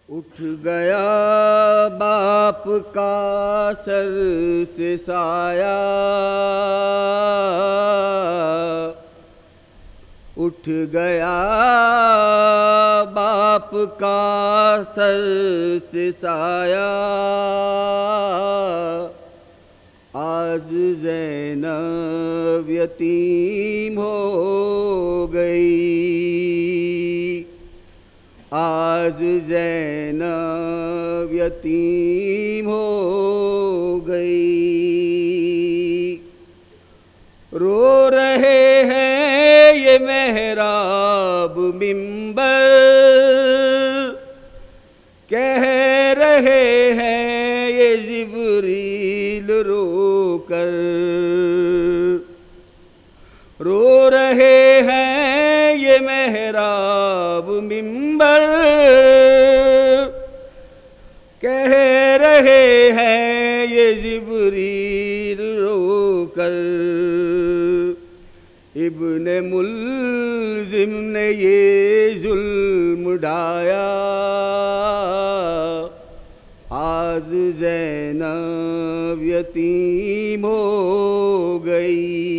उठ गया बाप का सर से साया, उठ गया बाप का सर से साया। आज ज़ैनब यतीम हो गई, आज ज़ैनब यतीम हो गई। रो रहे हैं ये मेहराब मिंबर, कह रहे हैं ये जिब्रील रोकर। रो रहे हैं ये मेहराब मिंबर, कह रहे हैं ये जिब्रील रोकर। इब्ने मुल्जिम ने ये जुल्म ढाया, आज ज़ैनब यतीम हो गई,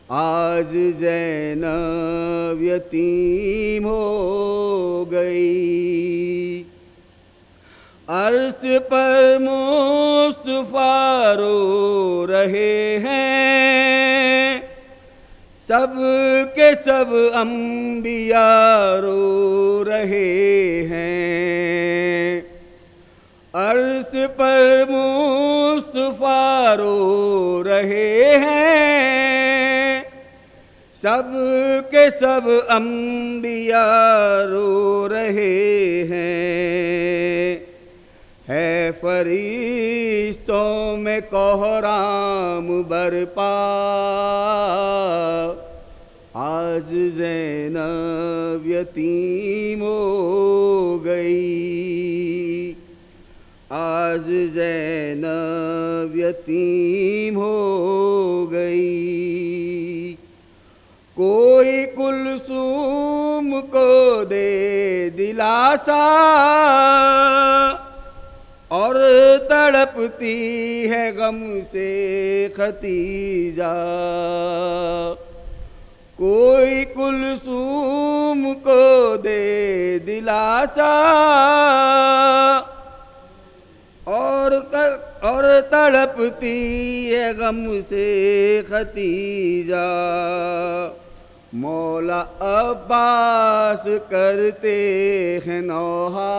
आज ज़ैनब यतीम हो गई। अर्श पर मुस्तफा रो रहे हैं, सब के सब अंबिया रो रहे हैं। अर्श पर मुस्तफा रो रहे हैं, सब के सब अंबिया रो रहे हैं। है फरिश्तों में कोहराम बरपा, आज ज़ैनब यतीम हो गई, आज ज़ैनब यतीम हो गई। कोई कुलसूम को दे दिलासा, और तड़पती है गम से खतीजा। कोई कुलसूम को दे दिलासा, और तड़पती है गम से खतीजा। मौला अब्बास करते हैं नौहा,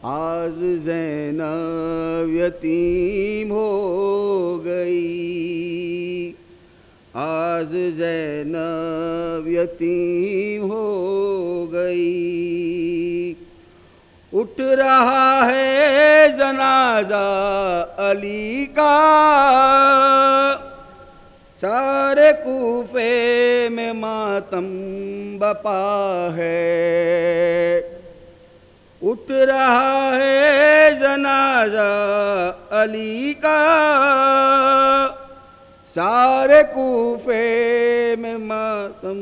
आज ज़ैनब यतीम हो गई, आज ज़ैनब यतीम हो गई। उठ रहा है जनाजा अली का, सारे कूफे में मातम बपा है। उठ रहा है जनाजा अली का, सारे कूफे में मातम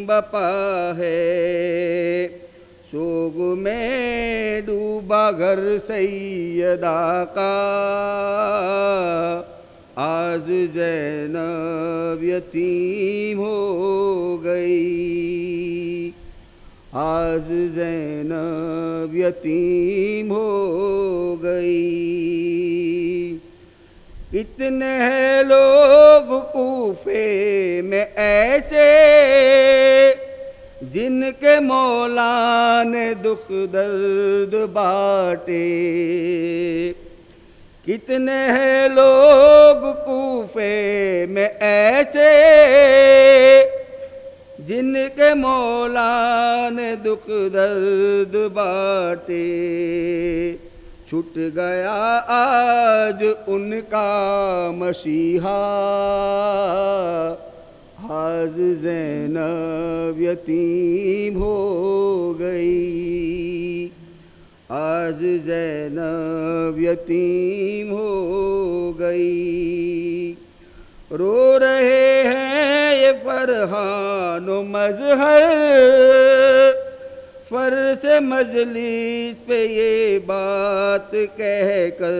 बपा है। सोग में डूबा घर सैयदा का, आज ज़ैनब यतीम हो गई, आज ज़ैनब यतीम हो गई। इतने हैं लोग कूफे में ऐसे, जिनके मौला ने दुख दर्द बाटे। कितने हैं लोग कूफे में ऐसे, जिनके मौला ने दुख दर्द बाटे। छूट गया आज उनका मसीहा, आज ज़ैनब यतीम हो गई, आज ज़ैनब यतीम हो गई। रो रहे हैं ये फरहान व मज़हर, फर्श मजलिस पे ये बात कह कर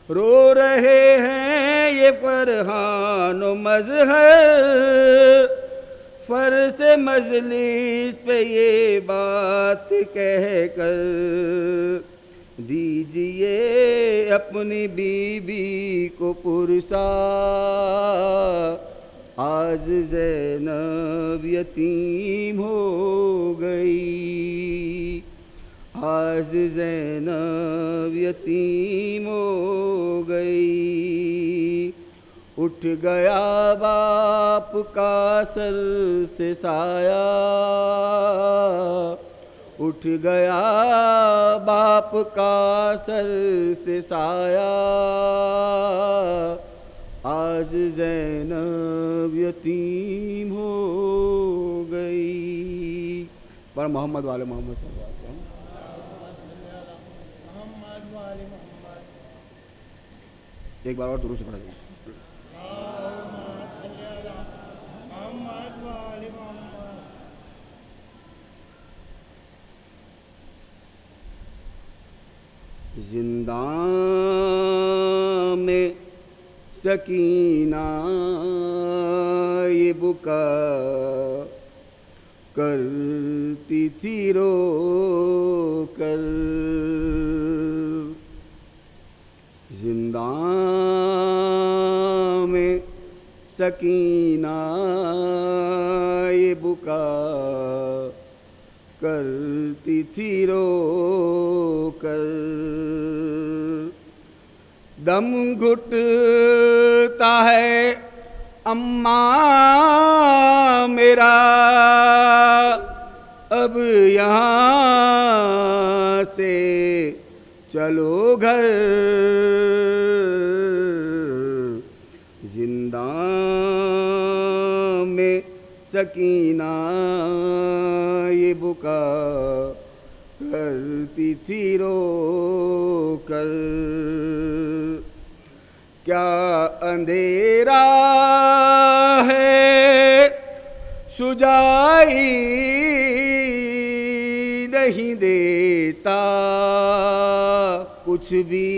रो रहे हैं ये फरहान व मजहर। फर्श मजलिस पे ये बात कह कर दीजिए अपनी बीबी को पुरसा, आज ज़ैनब यतीम हो गई, आज ज़ैनब यतीम हो गई। उठ गया बाप का सर से साया, उठ गया बाप का सर से साया, आज ज़ैनब यतीम हो गई। पर मोहम्मद वाले मोहम्मद सल्लल्लाहु अलैहि वसल्लम। एक बार और दुरूद पढ़ा जाए। जिंदां में सकीना ये बुका करती थी रो कर, जिंदां में सकीना ये बुका करती थी रो कर। दम घुटता है अम्मा मेरा, अब यहाँ से चलो घर। जिंदां में सकीना ये बुका करती थी रो कर। क्या अंधेरा है सुझाई नहीं देता कुछ भी,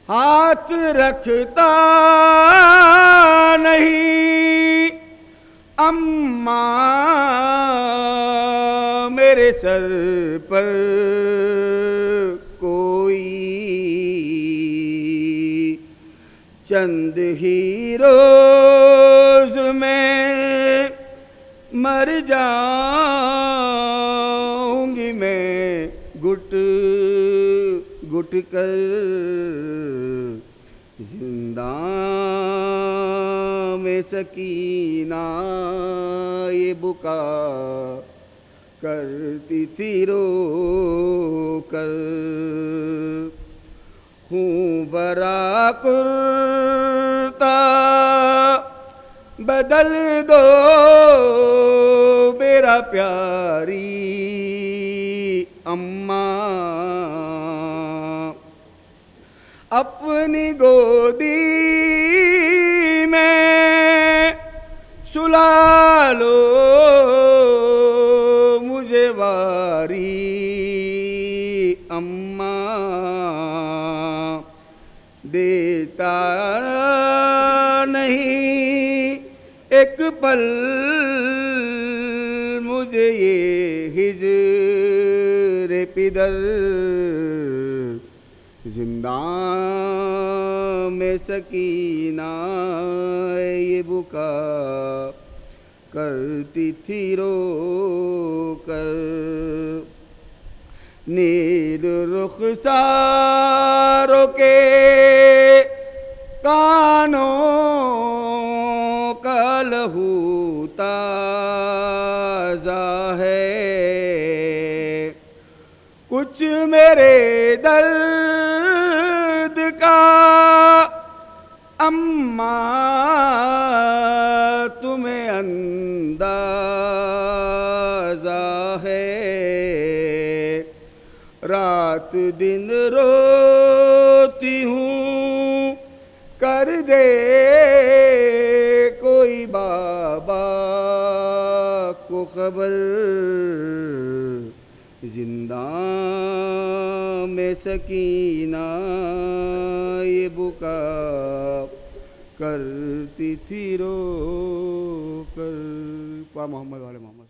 हाथ रखता नहीं अम्मा मेरे सर पर कोई। चंद ही रोज में मर जाऊंगी मैं घुट घुट कर। जिंदां में सकीना ये बुका करती थी रो कर। हूँ बरा कुर्ता बदल दो मेरा प्यारी अम्मा, अपनी गोदी में सुला लो मुझे वारी अम्मा। देता नहीं एक पल मुझे ये हिज्र पिदर। जिंदां में सकीना ये बुका करती थी रो कर। नील रुखसारों के कानों का लहू ताज़ा है, कुछ मेरे दर्द का अम्मा तुम्हें अंदाज़ा है। रात दिन रोती हूँ कर दे कोई बात बाबा को खबर, जिंदा में सकीना ये बुका करती थी रो कर। मोहम्मद वाले मोहम्मद।